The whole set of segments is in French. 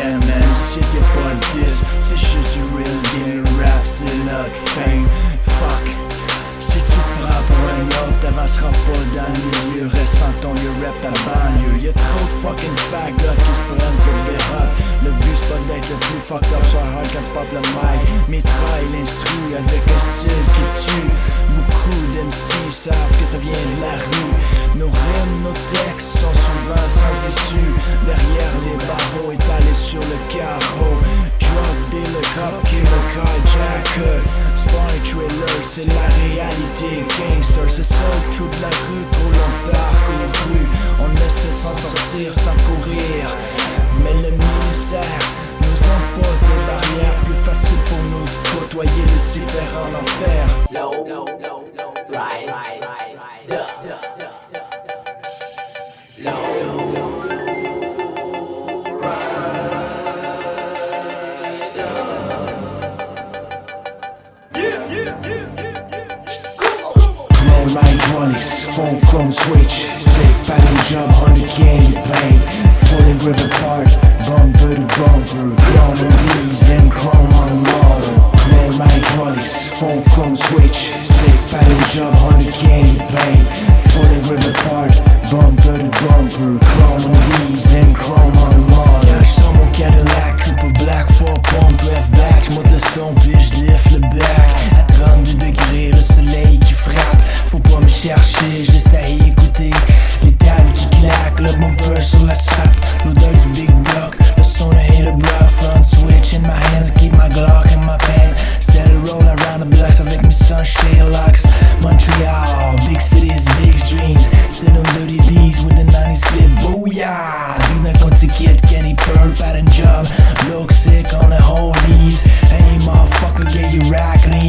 Yeah man, c'était pas le 10, c'est juste du real game, le rap c'est notre fame. Fuck, si tu te prends pour un autre, t'avanceras pas dans le milieu, reste en ton lieu, rap ta banlieue. Y'a trop de fucking fagots qui se prennent pour des rap. Le but c'est pas d'être le plus fucked up, soit hard quand tu popes le mic. Mitraille l'instru avec un style qui tue. Beaucoup d'MC savent que ça vient de la rue. Nos rimes, nos textes sont souvent sans issue. Derrière les barreaux, étalés sur le carreau. Drug dealer, cop killer, carjacker. Spy trailer, c'est la réalité. Gangster, c'est ça le trou de la rue. Trop long parcouru. On essaie sans sortir, sans courir. Mais le ministère nous impose des barrières. Plus facile pour nous de côtoyer Lucifer en enfer. Hydraulics, phone chrome switch, sick paddle job, 100K in the paint, fully river apart, bumper to bumper, chrome on wheels and chrome on motor. Chrome hydraulics, phone chrome switch, sick paddle job, 100K in the paint, fully river apart, bumper to bumper, chrome on wheels and chrome on motor. Quand j'sors mon Cadillac, coupe black, 4 pompe, 12 back, j'monte le son puis j'lift le back. À 32 degrés, le soleil qui frappe. Faut pas me chercher, juste à écouter les tables qui claquent, le bumper sur l'asphalte, l'odeur du big block, le son de hater block, front switch in my hands, keep my Glock in my pants, steady roll around the blocks avec mes sons chillax. Montreal, big cities, big dreams, sit on dirty D's with the 90s clip, booyah. Dis d'un compte ticket, Kenny Pearl, pattern job, look sick on the holies. Hey motherfucker, get your rack lean.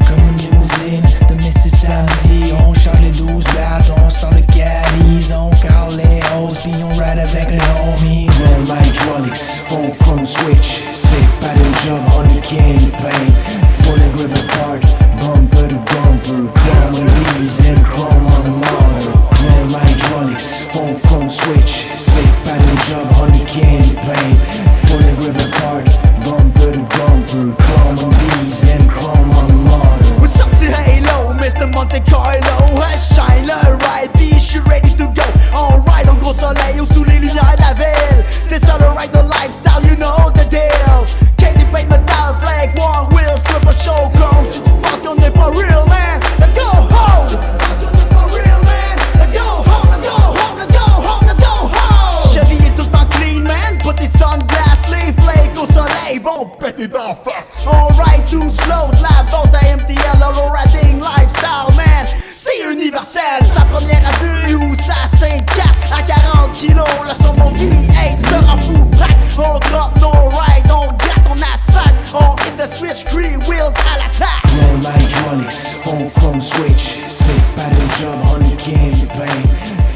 Comme une limousine, de Messi samedi. On charge les 12 battes, on sort le caddies. On carle les hoes, puis on ride avec les homies. Chrome hydraulics, phone chrome switch, sick paddle job, 100K in the paint, fully river apart, bumper to bumper, chrome on wheels and chrome on the motor. Chrome hydraulics, phone chrome switch, sick paddle job, 100K in the paint, fully river apart, bumper to bumper, chrome on wheels and chrome on the motor. What's up, c'est Halo, Mr. Monte Carlo. I shine le ride, puis j'suis ready to go. On ride au gros soleil ou sous les lumières de la ville. C'est ça le ride, the lifestyle, you know the deal. Candy paint metal, flag, one wheels, triple show chrome. Si tu penses qu'on n'est pas real, man, let's go home. Si tu penses qu'on n'est pas real, man, let's go home, let's go home, let's go home, let's go home. Cheville est tout le temps clean, man, put tes sunglasses, les flakes au soleil vont péter d'en face. On ride too slow, de la bosse à MTL, le riding lifestyle, man, c'est universel. Sa première avenue ou sa 5-4 à 40 kilos, le son de mon V8 te rend fou, braque. On drop nos rides, on gratte ton asphalte, on hit the switch, 3 wheels à l'attaque. Chrome hydraulics, phone chrome switch, sick paddle job, 100K in the paint,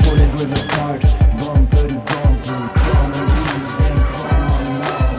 fully river apart, bumper to bumper, chrome on wheels and chrome on motor.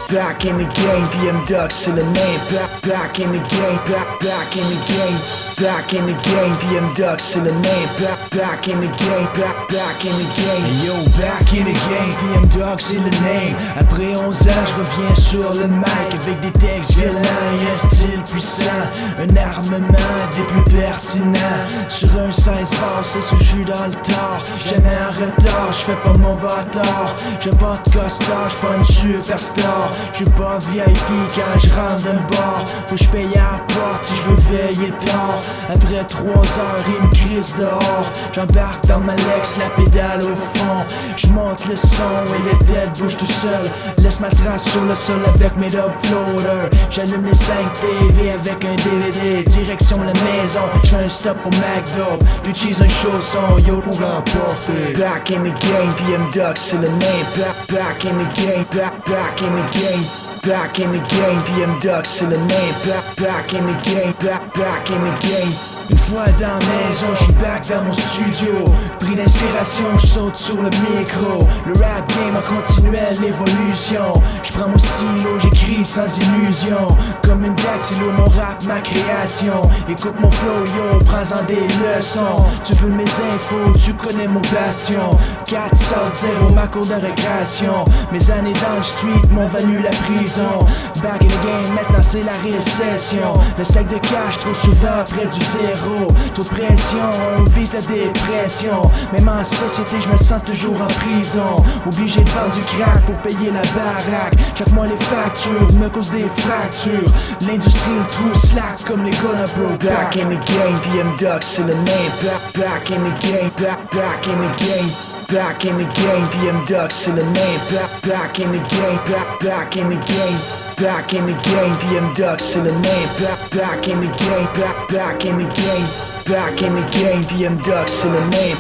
Back in the game, PM Ducks c'est le name. Back in the game, back in the game. Back in the game, PM Ducks c'est le name. Back in the game, back in the game. Hey yo, back in the game, PM Ducks c'est le name. Après 11 ans, je reviens sur le mic avec des textes violents et un style puissant. Un armement des plus pertinents. Sur un 16 bars, c'est ce jus dans le tard. Jamais en retard, je fais pas mon bâtard. J'ai pas de costard, j'suis pas une superstar. J'suis pas VIP quand j'rentre dans le bar. Faut que j'paye à la porte si j'veux veiller tard. Après 3 heures, il me crisse dehors. J'embarque dans ma Lex, la pédale au fond. J'monte le son et les têtes bougent tout seul. Laisse ma trace sur le sol avec mes dub floaters. J'allume les 5 TV avec un DVD. Direction la maison, j'fais un stop au McDo. Du cheese, un chausson, yo pour l'emporter. Back in the game, PM Ducks c'est le name. Back in the game, back in the game. Back in the game, PM Ducks c'est le name. Back in the game, back in the game. Une fois dans la maison, je suis back vers mon studio. Pris d'inspiration, je saute sur le micro. Le rap game en continuelle évolution. Je prends mon stylo, j'écris sans illusion. Comme une dactylo, mon rap, ma création. Écoute mon flow, yo, prends-en des leçons. Tu veux mes infos, tu connais mon bastion. 4 sortes 0, ma cour de récréation. Mes années dans le street m'ont valu la prison. Back in the game, maintenant c'est la récession. Le stack de cash trop souvent près du zéro. Trop de pression, on vise la dépression. Même en société, je me sens toujours en prison. Obligé de vendre du crack pour payer la baraque. Chaque mois les factures me causent des fractures. L'industrie le trou slack comme les gars d'un bro. Back in the game, BMW c'est le name. Back in the game, back in the game. Back in the game, BMW c'est le name. Back in the game, back in the game. Back in the game, BMW c'est le name. Back in the game, back in the game. Back in the game, BMW c'est le name.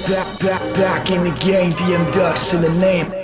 Back in the game, BMW c'est le name.